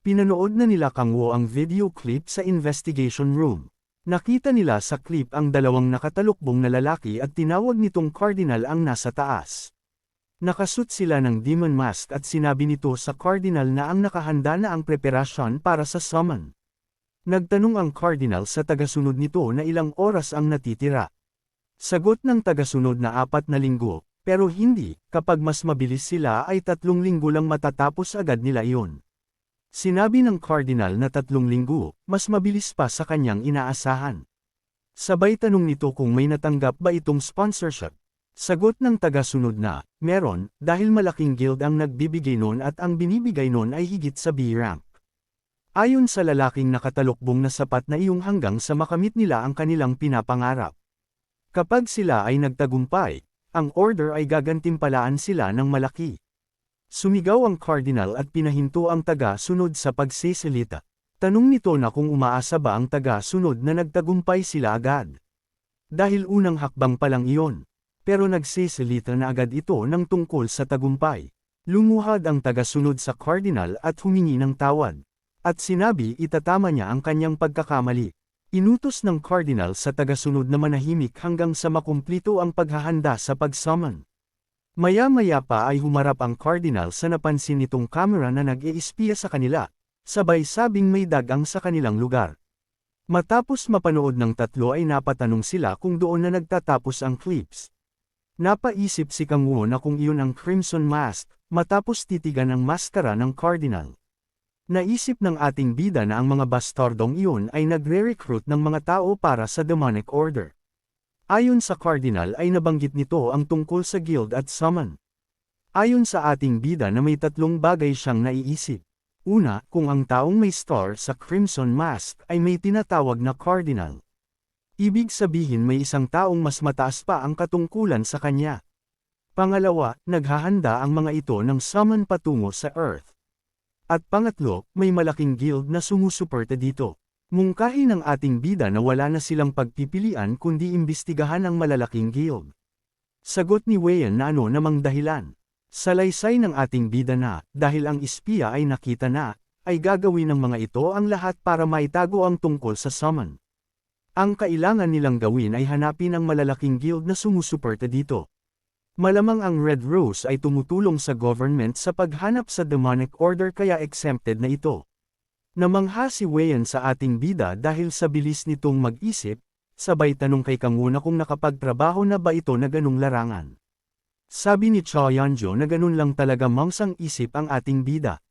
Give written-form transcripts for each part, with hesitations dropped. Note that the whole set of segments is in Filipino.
Pinanood na nila Kang Wo ang video clip sa investigation room. Nakita nila sa clip ang dalawang nakatalukbong na lalaki at tinawag nitong Cardinal ang nasa taas. Nakasuot sila ng demon mask at sinabi nito sa Cardinal na ang nakahanda na ang preparasyon para sa summon. Nagtanong ang Cardinal sa tagasunod nito na ilang oras ang natitira. Sagot ng tagasunod na 4 na linggo, pero hindi, kapag mas mabilis sila ay 3 linggo lang matatapos agad nila iyon. Sinabi ng Cardinal na 3 linggo, mas mabilis pa sa kanyang inaasahan. Sabay tanong nito kung may natanggap ba itong sponsorship. Sagot ng tagasunod na, meron, dahil malaking guild ang nagbibigay nun at ang binibigay nun ay higit sa B-rank. Ayon sa lalaking nakatalukbong na sapat na iyong hanggang sa makamit nila ang kanilang pinapangarap. Kapag sila ay nagtagumpay, ang order ay gagantimpalaan sila ng malaki. Sumigaw ang Cardinal at pinahinto ang taga-sunod sa pagsisilita. Tanong nito na kung umaasa ba ang taga-sunod na nagtagumpay sila agad. Dahil unang hakbang pa lang iyon. Pero nagsisilita na agad ito ng tungkol sa tagumpay. Lumuhad ang taga-sunod sa Cardinal at humingi ng tawad. At sinabi itatama niya ang kanyang pagkakamali. Inutos ng Cardinal sa taga-sunod na manahimik hanggang sa makumplito ang paghahanda sa pag-summon. Maya-maya pa ay humarap ang Cardinal sa napansin nitong kamera na nag-iispiya sa kanila, sabay sabing may dagang sa kanilang lugar. Matapos mapanood ng 3 ay napatanong sila kung doon na nagtatapos ang clips. Napaisip si Kang Wo na kung iyon ang Crimson Mask, matapos titigan ang maskara ng Cardinal. Naisip ng ating bida na ang mga bastardong iyon ay nagre-recruit ng mga tao para sa demonic order. Ayon sa Cardinal ay nabanggit nito ang tungkol sa guild at summon. Ayon sa ating bida na may 3 bagay siyang naiisip. Una, kung ang taong may star sa Crimson Mask ay may tinatawag na Cardinal. Ibig sabihin may isang taong mas mataas pa ang katungkulan sa kanya. Pangalawa, naghahanda ang mga ito ng summon patungo sa Earth. At pangatlo, may malaking guild na sumusuporta dito. Mungkahi ng ating bida na wala na silang pagpipilian kundi imbestigahan ang malalaking guild. Sagot ni Wei na ano namang dahilan. Salaysay ng ating bida na, dahil ang espiya ay nakita na, ay gagawin ng mga ito ang lahat para maitago ang tungkol sa summon. Ang kailangan nilang gawin ay hanapin ang malalaking guild na sumusuporta dito. Malamang ang Red Rose ay tumutulong sa government sa paghanap sa demonic order kaya exempted na ito. Namangha si Wei sa ating bida dahil sa bilis nitong mag-isip, sabay tanong kay Kang Wo na kung nakapagtrabaho na ba ito na ganung larangan. Sabi ni Cho Yanjo na ganun lang talaga mangsang isip ang ating bida.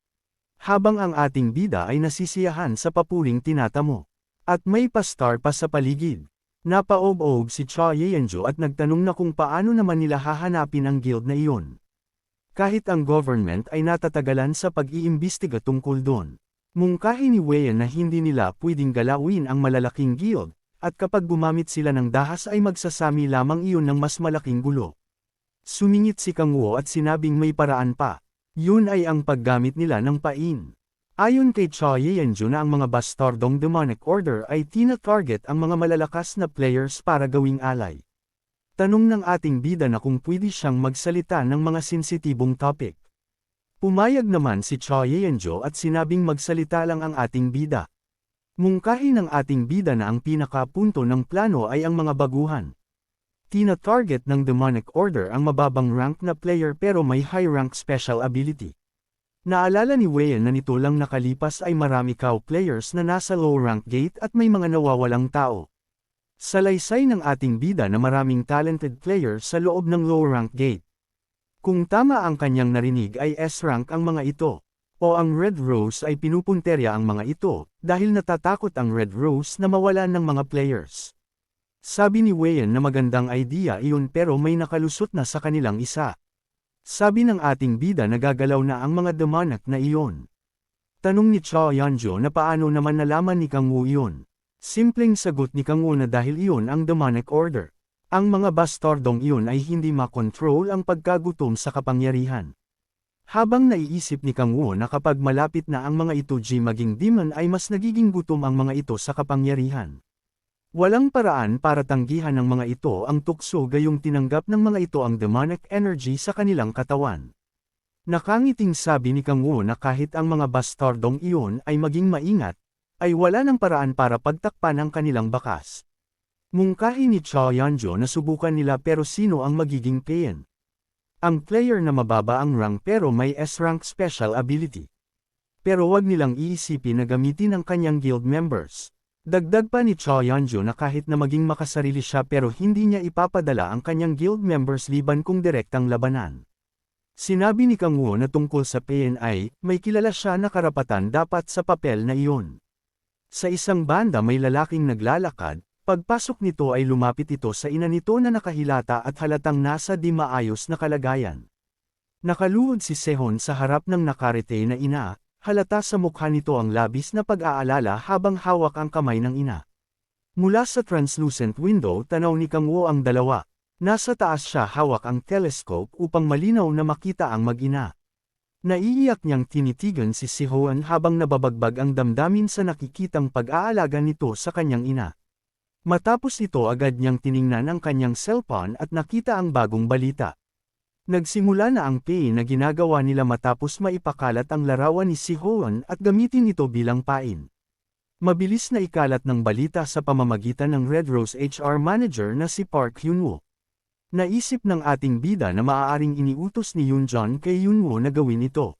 Habang ang ating bida ay nasisiyahan sa papuring tinatamo. At may pastar pa sa paligid. Napaob-ob si Cho Yanjo at nagtanong na kung paano naman nila hahanapin ang guild na iyon. Kahit ang government ay natatagalan sa pag-iimbestiga tungkol doon. Mungkahi ni Wei na hindi nila pwedeng galawin ang malalaking guild, at kapag gumamit sila ng dahas ay magsasami lamang iyon ng mas malaking gulo. Sumingit si Kang Wo at sinabing may paraan pa. Yun ay ang paggamit nila ng pain. Ayon kay Cho Yanjo na ang mga bastardong demonic order ay tina-target ang mga malalakas na players para gawing alay. Tanong ng ating bida na kung pwede siyang magsalita ng mga sensitibong topic. Pumayag naman si Cho Yanjo at sinabing magsalita lang ang ating bida. Mungkahi ng ating bida na ang pinakapunto ng plano ay ang mga baguhan. Tina-target ng demonic order ang mababang rank na player pero may high rank special ability. Naalala ni Wei na nito lang nakalipas ay marami cow players na nasa low rank gate at may mga nawawalang tao. Salaysay ng ating bida na maraming talented players sa loob ng low rank gate. Kung tama ang kanyang narinig ay S-rank ang mga ito. O ang Red Rose ay pinupunterya ang mga ito, dahil natatakot ang Red Rose na mawalan ng mga players. Sabi ni Wei na magandang idea iyon pero may nakalusot na sa kanilang isa. Sabi ng ating bida na gagalaw na ang mga demonic na iyon. Tanong ni Cho Yanjo na paano naman nalaman ni Kang Wo iyon. Simpleng sagot ni Kang Wo na dahil iyon ang demonic order. Ang mga bastardong iyon ay hindi makontrol ang pagkagutom sa kapangyarihan. Habang naiisip ni Kang Wo na kapag malapit na ang mga ito maging demon ay mas nagiging gutom ang mga ito sa kapangyarihan. Walang paraan para tanggihan ng mga ito ang tukso gayong tinanggap ng mga ito ang demonic energy sa kanilang katawan. Nakangiting sabi ni Kang Woo na kahit ang mga bastardong iyon ay maging maingat, ay wala ng paraan para pagtakpan ang kanilang bakas. Mungkahi ni Cho Yeonjo na subukan nila pero sino ang magiging payan. Ang player na mababa ang rank pero may S-rank special ability. Pero wag nilang iisipin na gamitin ang kanyang guild members. Dagdag pa ni Cho Yeonjo na kahit na maging makasarili siya pero hindi niya ipapadala ang kanyang guild members liban kung direktang labanan. Sinabi ni Kang Woo na tungkol sa PNI, may kilala siya na karapatan dapat sa papel na iyon. Sa isang banda may lalaking naglalakad, pagpasok nito ay lumapit ito sa ina nito na nakahilata at halatang nasa di maayos na kalagayan. Nakaluhod si Sehon sa harap ng nakarete na ina, halata sa mukha nito ang labis na pag-aalala habang hawak ang kamay ng ina. Mula sa translucent window tanaw ni Kang Woo ang dalawa. Nasa taas siya hawak ang telescope upang malinaw na makita ang mag-ina. Naiiyak niyang tinitigan si Sehon habang nababagbag ang damdamin sa nakikitang pag-aalaga nito sa kanyang ina. Matapos ito agad niyang tiningnan ang kanyang cellphone at nakita ang bagong balita. Nagsimula na ang pain na ginagawa nila matapos maipakalat ang larawan ni Sehon at gamitin ito bilang pain. Mabilis na ikalat ng balita sa pamamagitan ng Red Rose HR manager na si Park Hyun-woo. Naisip ng ating bida na maaaring iniutos ni Yoonjon kay Yoonwoo na gawin ito.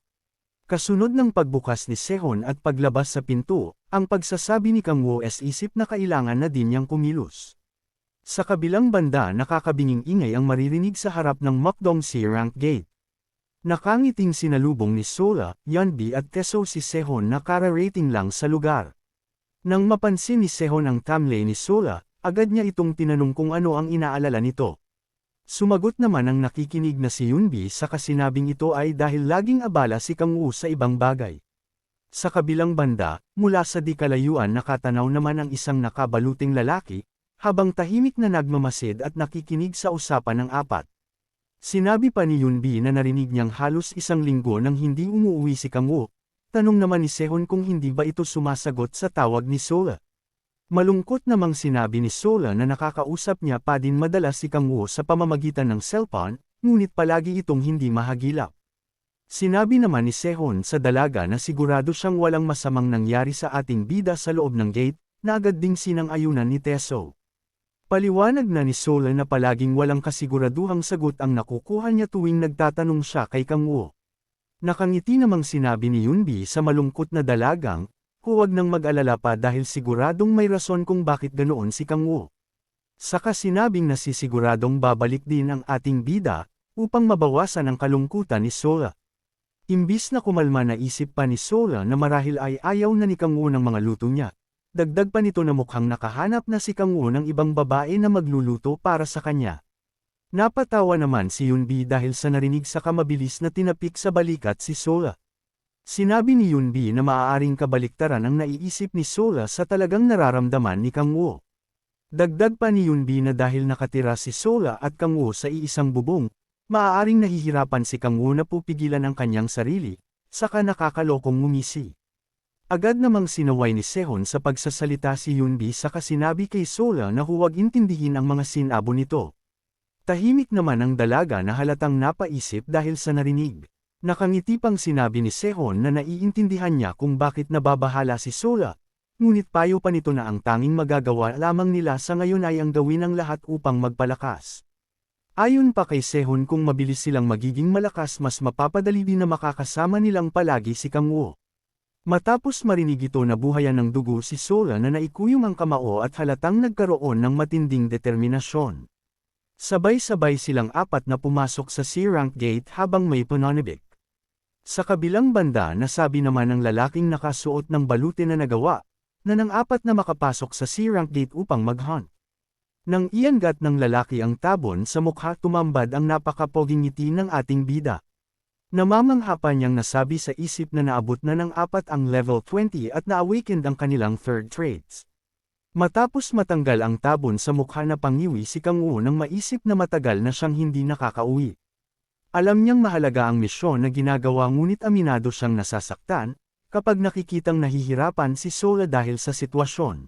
Kasunod ng pagbukas ni Sehon at paglabas sa pinto, ang pagsasabi ni Kang Woo isip na kailangan na din niyang kumilos. Sa kabilang banda nakakabinging ingay ang maririnig sa harap ng Mukdong C-rank gate. Nakangiting sinalubong ni Sola, Yeonbi at Teso si Sehon na kara-rating lang sa lugar. Nang mapansin ni Sehon ang tamlay ni Sola, agad niya itong tinanong kung ano ang inaalala nito. Sumagot naman ang nakikinig na si Yeonbi sa kasinabing ito ay dahil laging abala si Kang Woo sa ibang bagay. Sa kabilang banda, mula sa di kalayuan nakatanaw naman ang isang nakabaluting lalaki, habang tahimik na nagmamasid at nakikinig sa usapan ng apat. Sinabi pa ni Yeonbi na narinig niyang halos isang linggo nang hindi umuwi si Kang Woo. Tanong naman ni Sehon kung hindi ba ito sumasagot sa tawag ni Sola. Malungkot namang sinabi ni Sola na nakakausap niya pa din madalas si Kang Woo sa pamamagitan ng cellphone, ngunit palagi itong hindi mahagilap. Sinabi naman ni Sehon sa dalaga na sigurado siyang walang masamang nangyari sa ating bida sa loob ng gate, na agad ding sinang-ayunan ni Teso. Paliwanag na ni Sola na palaging walang kasiguraduhang sagot ang nakukuha niya tuwing nagtatanong siya kay Kang Woo. Nakangiti namang sinabi ni Yeonbi sa malungkot na dalagang, huwag nang mag-alala pa dahil siguradong may rason kung bakit ganoon si Kang Woo. Saka sinabing nasisiguradong babalik din ang ating bida, upang mabawasan ang kalungkutan ni Sola. Imbis na kumalma na isip pa ni Sola na marahil ay ayaw na ni Kang Woo ng mga luto niya. Dagdag pa nito na mukhang nakahanap na si Kang Woo ng ibang babae na magluluto para sa kanya. Napatawa naman si Yeonbi dahil sa narinig sa kamabilis na tinapik sa balikat si Sola. Sinabi ni Yeonbi na maaaring kabaliktaran ang naiisip ni Sola sa talagang nararamdaman ni Kang Woo. Dagdag pa ni Yeonbi na dahil nakatira si Sola at Kang Woo sa iisang bubong, maaaring nahihirapan si Kang Woo na pupigilan ang kanyang sarili, saka nakakalokong ngumisi. Agad namang sinaway ni Sehon sa pagsasalita si Yeonbi saka sinabi kay Sola na huwag intindihin ang mga sinabo nito. Tahimik naman ang dalaga na halatang napaisip dahil sa narinig. Nakangiti pang sinabi ni Sehon na naiintindihan niya kung bakit nababahala si Sola, ngunit payo pa nito na ang tanging magagawa lamang nila sa ngayon ay ang gawin ang lahat upang magpalakas. Ayon pa kay Sehon kung mabilis silang magiging malakas mas mapapadali din na makakasama nilang palagi si Kang Woo. Matapos marinig ito nabuhayan ng dugo si Sola na naikuyong ang kamao at halatang nagkaroon ng matinding determinasyon. Sabay-sabay silang apat na pumasok sa C-rank gate habang may pananabik. Sa kabilang banda nasabi naman ng lalaking nakasuot ng balute na nagawa, na ng apat na makapasok sa C-rank gate upang mag-hunt. Nang iangat ng lalaki ang tabon sa mukha tumambad ang napakapoging ngiti ng ating bida. Namamangha pa niyang nasabi sa isip na naabot na ng apat ang level 20 at na-awakened ang kanilang third traits. Matapos matanggal ang tabon sa mukha na pangiwi si Kang Woo nang maisip na matagal na siyang hindi nakakauwi. Alam niyang mahalaga ang misyon na ginagawa ngunit aminado siyang nasasaktan, kapag nakikitang nahihirapan si Sola dahil sa sitwasyon.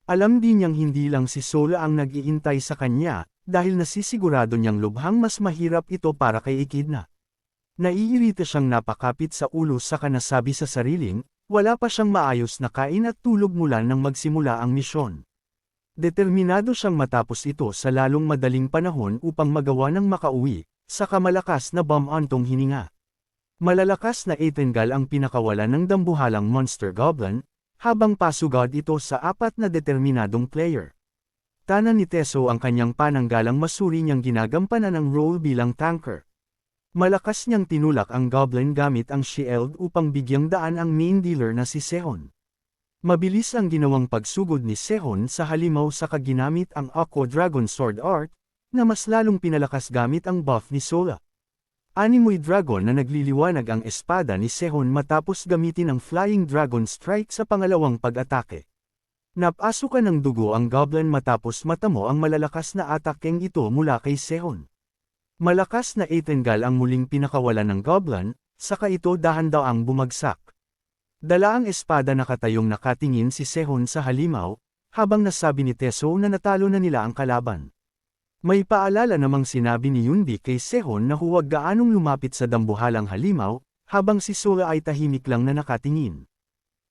Alam din niyang hindi lang si Sola ang nag-iintay sa kanya, dahil nasisigurado niyang lubhang mas mahirap ito para kay Echidna. Naiirita siyang napakapit sa ulo saka nasabi sa sariling, wala pa siyang maayos na kain at tulog mula nang magsimula ang misyon. Determinado siyang matapos ito sa lalong madaling panahon upang magawa ng makauwi, saka malakas na bum-antong hininga. Malalakas na Ethengal ang pinakawalan ng dambuhalang Monster Goblin, habang pasugod ito sa apat na determinadong player. Tanan ni Teso ang kanyang pananggalang masuri niyang ginagampanan ng role bilang tanker. Malakas niyang tinulak ang Goblin gamit ang shield upang bigyang daan ang main dealer na si Sehon. Mabilis ang ginawang pagsugod ni Sehon sa halimaw saka ginamit ang Aqua Dragon Sword Art, na mas lalong pinalakas gamit ang buff ni Sola. Animoy Dragon na nagliliwanag ang espada ni Sehon matapos gamitin ang Flying Dragon Strike sa pangalawang pag-atake. Napasukan ng dugo ang Goblin matapos matamo ang malalakas na atakeng ito mula kay Sehon. Malakas na Ethengal ang muling pinakawalan ng Goblin, saka ito dahan-daang bumagsak. Dala ang espada nakatayong nakatingin si Sehon sa halimaw, habang nasabi ni Teso na natalo na nila ang kalaban. May paalala namang sinabi ni Yunbi kay Sehon na huwag gaanong lumapit sa dambuhalang halimaw, habang si Sola ay tahimik lang na nakatingin.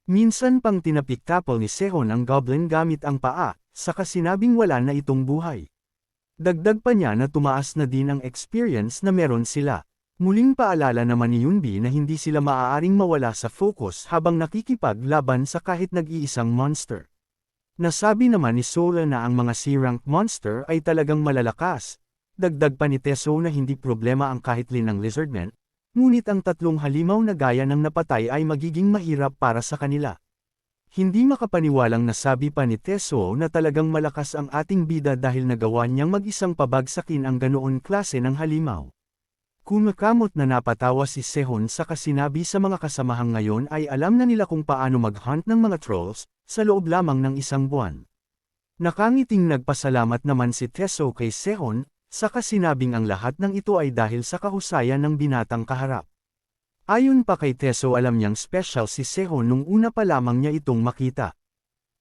Minsan pang tinapik-tapol ni Sehon ang Goblin gamit ang paa, saka sinabing wala na itong buhay. Dagdag pa niya na tumaas na din ang experience na meron sila. Muling paalala naman ni Yunbi na hindi sila maaaring mawala sa focus habang nakikipaglaban sa kahit nag-iisang monster. Nasabi naman ni Sola na ang mga C-rank monster ay talagang malalakas. Dagdag pa ni Teso na hindi problema ang kahit linang lizardmen, ngunit ang tatlong halimaw na gaya ng napatay ay magiging mahirap para sa kanila. Hindi makapaniwalang nasabi pa ni Teso na talagang malakas ang ating bida dahil nagawa niyang mag-isang pabagsakin ang ganoon klase ng halimaw. Kumakamot na napatawa si Sehon saka sinabi sa mga kasamahang ngayon ay alam na nila kung paano mag-hunt ng mga trolls, sa loob lamang ng isang buwan. Nakangiting nagpasalamat naman si Teso kay Sehon, saka sinabing ang lahat ng ito ay dahil sa kahusayan ng binatang kaharap. Ayon pa kay Teso alam niyang special si Sehon nung una pa lamang niya itong makita.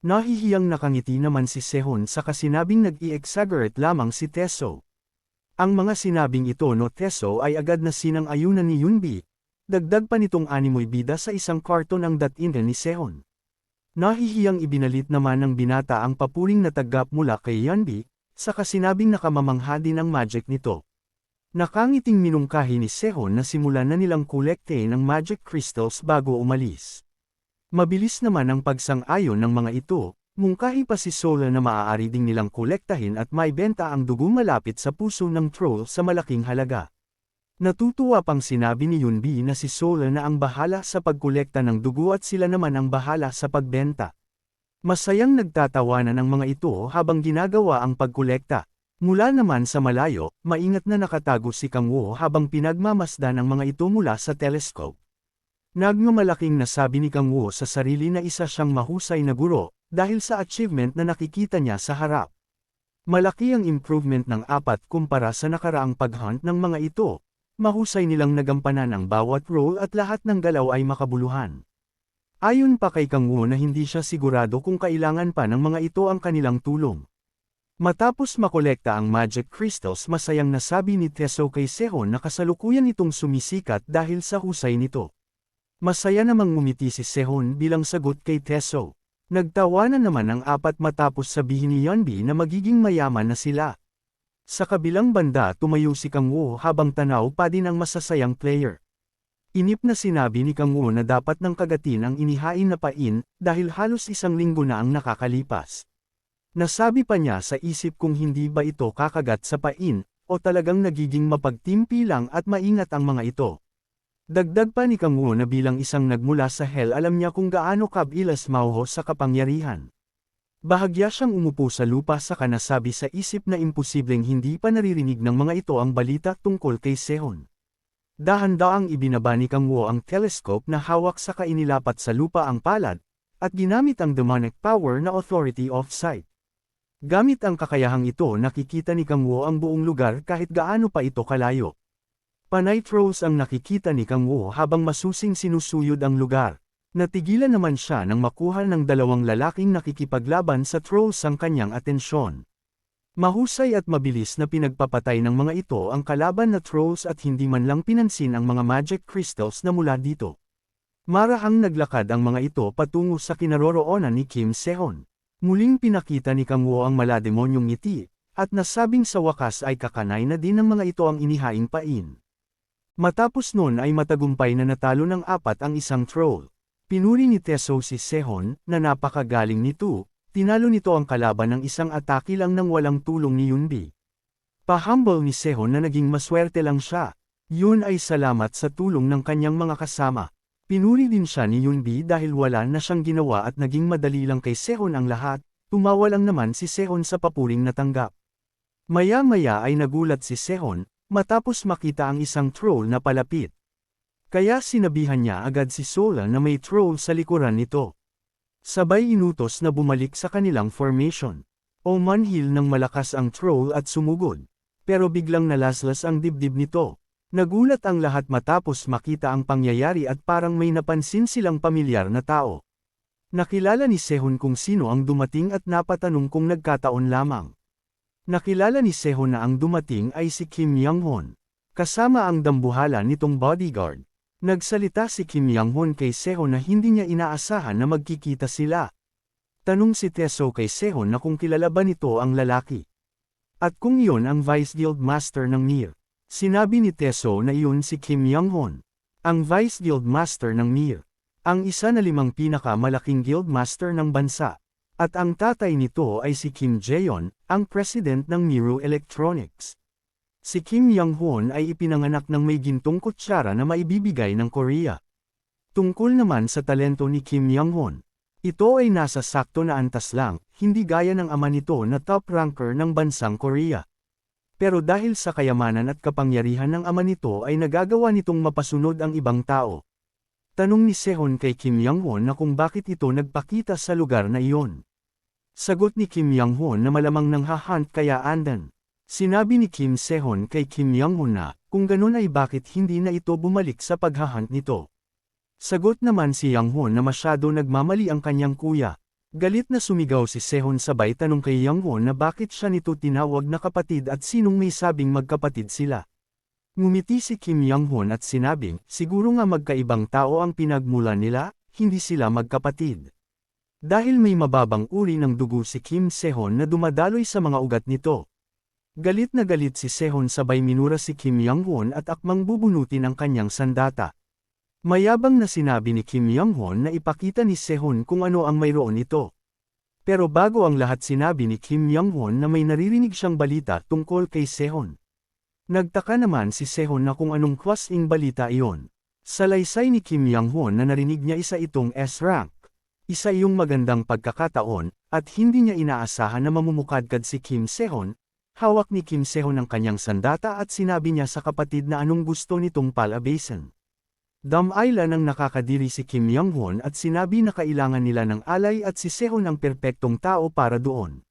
Nahihiyang nakangiti naman si Sehon saka sinabing nag-i-exaggerate lamang si Teso. Ang mga sinabing ito no Teso ay agad na sinang-ayunan ni Yunbi. Dagdag pa nitong animoy bida sa isang karton ang datingan ni Sehon. Nahihiyang ibinalit naman ng binata ang papuring natagap mula kay Yunbi, saka sinabing nakamamangha din ang magic nito. Nakangiting minungkahi ni Sehon na simulan na nilang kolektehin ang magic crystals bago umalis. Mabilis naman ang pagsang-ayon ng mga ito, mungkahi pa si Sola na maaari ding nilang kolektahin at maibenta ang dugo malapit sa puso ng troll sa malaking halaga. Natutuwa pang sinabi ni Yunbi na si Sola na ang bahala sa pagkolekta ng dugo at sila naman ang bahala sa pagbenta. Masayang nagtatawanan ang mga ito habang ginagawa ang pagkolekta. Mula naman sa malayo, maingat na nakatago si Kang Wu habang pinagmamasdan ang mga ito mula sa telescope. Nagmamalaking nasabi ni Kang Wu sa sarili na isa siyang mahusay na guro, dahil sa achievement na nakikita niya sa harap. Malaki ang improvement ng 4 kumpara sa nakaraang paghunt ng mga ito. Mahusay nilang nagampanan ang bawat role at lahat ng galaw ay makabuluhan. Ayon pa kay Kang Wu na hindi siya sigurado kung kailangan pa ng mga ito ang kanilang tulong. Matapos makolekta ang magic crystals masayang nasabi ni Teso kay Sehon na kasalukuyan itong sumisikat dahil sa husay nito. Masaya namang ngumiti si Sehon bilang sagot kay Teso. Nagtawanan naman ang 4 matapos sabihin ni Yunbi na magiging mayaman na sila. Sa kabilang banda tumayo si Kang Wu habang tanaw pa din ang masasayang player. Inip na sinabi ni Kang Wu na dapat ng kagatin ang inihain na pain dahil halos 1 linggo na ang nakakalipas. Nasabi pa niya sa isip kung hindi ba ito kakagat sa pain, o talagang nagiging mapagtimpi lang at maingat ang mga ito. Dagdag pa ni Kang Wu na bilang isang nagmula sa hell alam niya kung gaano kabilas mauho sa kapangyarihan. Bahagya siyang umupo sa lupa saka nasabi sa isip na imposibleng hindi pa naririnig ng mga ito ang balita tungkol kay Sehon. Dahan-daang ibinaba ni Kang Wu ang telescope na hawak saka inilapat sa lupa ang palad, at ginamit ang demonic power na authority of sight. Gamit ang kakayahang ito nakikita ni Kang Wu ang buong lugar kahit gaano pa ito kalayo. Panay trolls ang nakikita ni Kang Wu habang masusing sinusuyod ang lugar. Natigilan naman siya nang makuha ng 2 lalaking nakikipaglaban sa trolls ang kanyang atensyon. Mahusay at mabilis na pinagpapatay ng mga ito ang kalaban na trolls at hindi man lang pinansin ang mga magic crystals na mula dito. Marahang naglakad ang mga ito patungo sa kinaroroonan ni Kim Sehon. Muling pinakita ni Kang Wo ang malademonyong ngiti, at nasabing sa wakas ay kakanay na din ng mga ito ang inihaing pain. Matapos nun ay matagumpay na natalo ng 4 ang isang troll. Pinuri ni Teso si Sehon, na napakagaling nito. Tinalo nito ang kalaban ng isang atake lang nang walang tulong ni Yunbi. Pa-humble ni Sehon na naging maswerte lang siya. Yun ay salamat sa tulong ng kanyang mga kasama. Pinuri din siya ni Yunbi dahil wala na siyang ginawa at naging madali lang kay Sehon ang lahat. Tumawa lang naman si Sehon sa papuring natanggap. Maya-maya ay nagulat si Sehon, matapos makita ang isang troll na palapit. Kaya sinabihan niya agad si Sola na may troll sa likuran nito. Sabay inutos na bumalik sa kanilang formation. Umanhil ng malakas ang troll at sumugod. Pero biglang nalaslas ang dibdib nito. Nagulat ang lahat matapos makita ang pangyayari at parang may napansin silang pamilyar na tao. Nakilala ni Sehon kung sino ang dumating at napatanong kung nagkataon lamang. Nakilala ni Sehon na ang dumating ay si Kim Young-hon. Kasama ang dambuhala nitong bodyguard. Nagsalita si Kim Young-hon kay Sehon na hindi niya inaasahan na magkikita sila. Tanong si Teso kay Sehon na kung kilala ba nito ang lalaki. At kung iyon ang Vice Guild Master ng Mir. Sinabi ni Teso na iyon si Kim Young-hon. Ang Vice Guild Master ng Mir. Ang isa na 5 pinakamalaking Guild Master ng bansa. At ang tatay nito ay si Kim Jae-yeon, ang President ng Miru Electronics. Si Kim Young-hon ay ipinanganak ng may gintong kutsara na maibibigay ng Korea. Tungkol naman sa talento ni Kim Young-hon. Ito ay nasa sakto na antas lang, hindi gaya ng ama nito na top ranker ng bansang Korea. Pero dahil sa kayamanan at kapangyarihan ng ama nito ay nagagawa nitong mapasunod ang ibang tao. Tanong ni Sehon kay Kim Young-hon na kung bakit ito nagpakita sa lugar na iyon. Sagot ni Kim Young-hon na malamang nang hahunt kaya andan. Sinabi ni Kim Sehon kay Kim Young-hon na, kung ganun ay bakit hindi na ito bumalik sa paghahunt nito. Sagot naman si Young-hon na masyado nagmamali ang kanyang kuya. Galit na sumigaw si Sehon sabay tanong kay Young-hon na bakit siya nito tinawag na kapatid at sinong may sabing magkapatid sila. Ngumiti si Kim Young-hon at sinabing, siguro nga magkaibang tao ang pinagmulan nila, hindi sila magkapatid. Dahil may mababang uri ng dugo si Kim Sehon na dumadaloy sa mga ugat nito. Galit na galit si Sehon sabay minura si Kim Young-hon at akmang bubunutin ang kanyang sandata. Mayabang na sinabi ni Kim Young-hon na ipakita ni Sehon kung ano ang mayroon ito. Pero bago ang lahat sinabi ni Kim Young-hon na may naririnig siyang balita tungkol kay Sehon. Nagtaka naman si Sehon na kung anong kwasing balita iyon. Salaysay ni Kim Young-hon na narinig niya isa itong S-rank. Isa iyong magandang pagkakataon, at hindi niya inaasahan na mamumukadkad si Kim Sehon. Hawak ni Kim Sehon ang kanyang sandata at sinabi niya sa kapatid na anong gusto nitong palabasin. Damailan ang nakakadiri si Kim Young-hon at sinabi na kailangan nila ng alay at si Sehon ang perpektong tao para doon.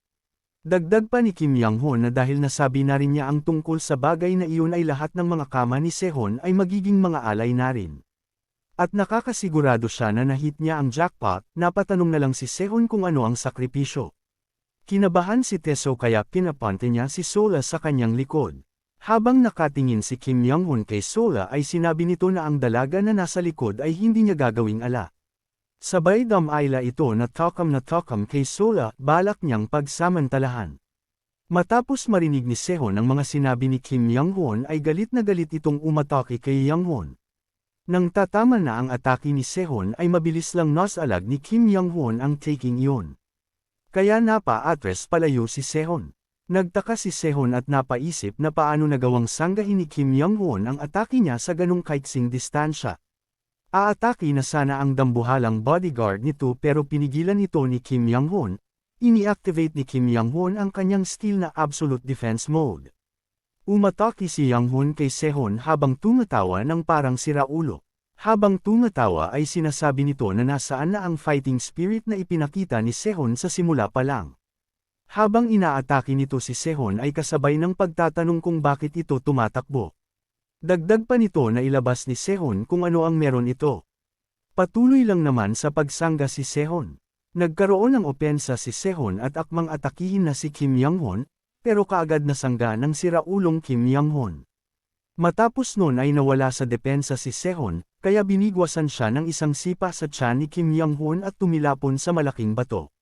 Dagdag pa ni Kim Young-hon na dahil nasabi na rin niya ang tungkol sa bagay na iyon ay lahat ng mga kama ni Sehon ay magiging mga alay na rin. At nakakasigurado siya na nahit niya ang jackpot, napatanong na lang si Sehon kung ano ang sakripisyo. Kinabahan si Teso kaya pinapante niya si Sola sa kanyang likod. Habang nakatingin si Kim Young-hon kay Sola ay sinabi nito na ang dalaga na nasa likod ay hindi niya gagawing ala. Sabay damaila ito na takam kay Sola, balak niyang pagsamantalahan. Matapos marinig ni Sehon ang mga sinabi ni Kim Young-hon ay galit na galit itong umatake kay Young-hon. Nang tatama na ang atake ni Sehon ay mabilis lang nasalag ni Kim Young-hon ang taking iyon. Kaya napa-atres palayo si Sehon. Nagtaka si Sehon at napaisip na paano nagawang sanggahin ni Kim Young-hon ang atake niya sa ganong kaiksing distansya. Aatake na sana ang dambuhalang bodyguard nito pero pinigilan ito ni Kim Young-hon. Ini-activate ni Kim Young-hon ang kanyang skill na Absolute Defense Mode. Umatake si Young-hon kay Sehon habang tumatawa ng parang siraulo. Habang tumatawa ay sinasabi nito na nasaan na ang fighting spirit na ipinakita ni Sehon sa simula pa lang. Habang inaatake nito si Sehon ay kasabay ng pagtatanong kung bakit ito tumatakbo. Dagdag pa nito na ilabas ni Sehon kung ano ang meron ito. Patuloy lang naman sa pagsangga si Sehon. Nagkaroon ng opensa si Sehon at akmang atakihin na si Kim Young-hon, pero kaagad nasangga ng siraulong Kim Yang-hun. Matapos nun ay nawala sa depensa si Sehun, kaya binigwasan siya ng isang sipa sa tiyan ni Kim Yang-hun at tumilapon sa malaking bato.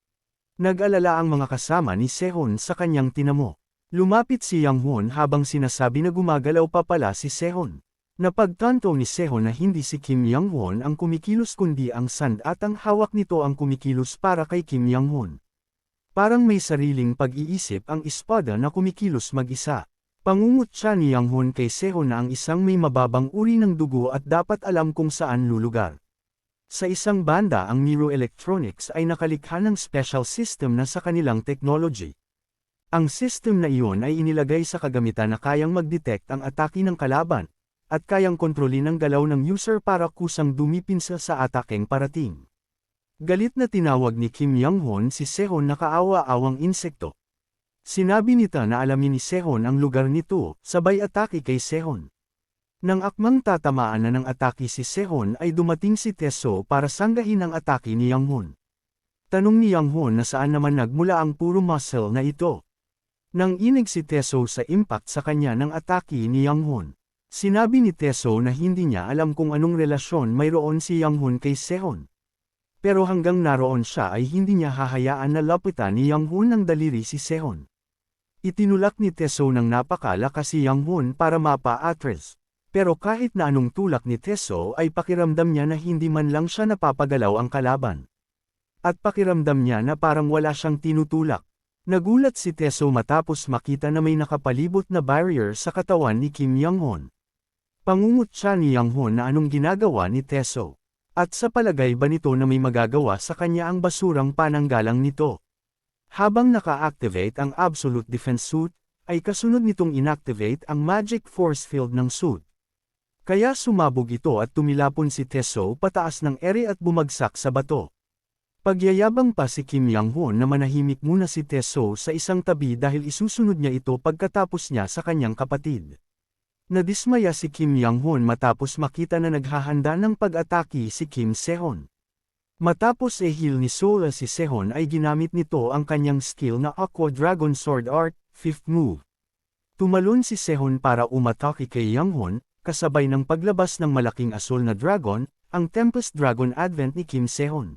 Nag-alala ang mga kasama ni Sehun sa kanyang tinamo. Lumapit si Yang-hun habang sinasabi na gumagalaw pa pala si Sehun. Napagtanto ni Sehun na hindi si Kim Yang-hun ang kumikilos kundi ang sand at ang hawak nito ang kumikilos para kay Kim Yang-hun. Parang may sariling pag-iisip ang espada na kumikilos mag-isa. Pangungot siya ni Yang-hun kay Sehun na ang isang may mababang uri ng dugo at dapat alam kung saan lulugar. Sa isang banda ang Miro Electronics ay nakalikha ng special system na sa kanilang technology. Ang system na iyon ay inilagay sa kagamitan na kayang mag-detect ang atake ng kalaban, at kayang kontrolin ang galaw ng user para kusang dumipinsa sa atakeng parating. Galit na tinawag ni Kim Yang-hun si Sehun na kaawa-awang insekto. Sinabi nita na alamin ni Sehun ang lugar nito, sabay atake kay Sehun. Nang akmang tatamaan na ng atake si Sehun ay dumating si Teso para sanggahin ang atake ni Yang-hun. Tanong ni Yang-hun na saan naman nagmula ang puro muscle na ito. Nang inig si Teso sa impact sa kanya ng atake ni Yang-hun. Sinabi ni Teso na hindi niya alam kung anong relasyon mayroon si Yang-hun kay Sehun. Pero hanggang naroon siya ay hindi niya hahayaan na lapitan ni Yang-hun ng daliri si Sehun. Itinulak ni Teso ng napakalakas si Yang-hun para mapa-atras. Pero kahit na anong tulak ni Teso ay pakiramdam niya na hindi man lang siya napapagalaw ang kalaban. At pakiramdam niya na parang wala siyang tinutulak. Nagulat si Teso matapos makita na may nakapalibot na barrier sa katawan ni Kim Yang-hun. Pangungot siya ni Yang-hun na anong ginagawa ni Teso. At sa palagay ba nito na may magagawa sa kanya ang basurang pananggalang nito? Habang naka-activate ang Absolute Defense Suit, ay kasunod nitong inactivate ang Magic Force Field ng suit. Kaya sumabog ito at tumilapon si Teso pataas ng ere at bumagsak sa bato. Pagyayabang pa si Kim Yang-hun na manahimik muna si Teso sa isang tabi dahil isusunod niya ito pagkatapos niya sa kanyang kapatid. Nadismaya si Kim Yang-hun matapos makita na naghahanda ng pag-atake si Kim Sehun. Matapos e-heal ni Sola si Sehun ay ginamit nito ang kanyang skill na Aqua Dragon Sword Art, 5th move. Tumalon si Sehun para umatake kay Yang-hun, kasabay ng paglabas ng malaking asul na dragon, ang Tempest Dragon Advent ni Kim Sehun.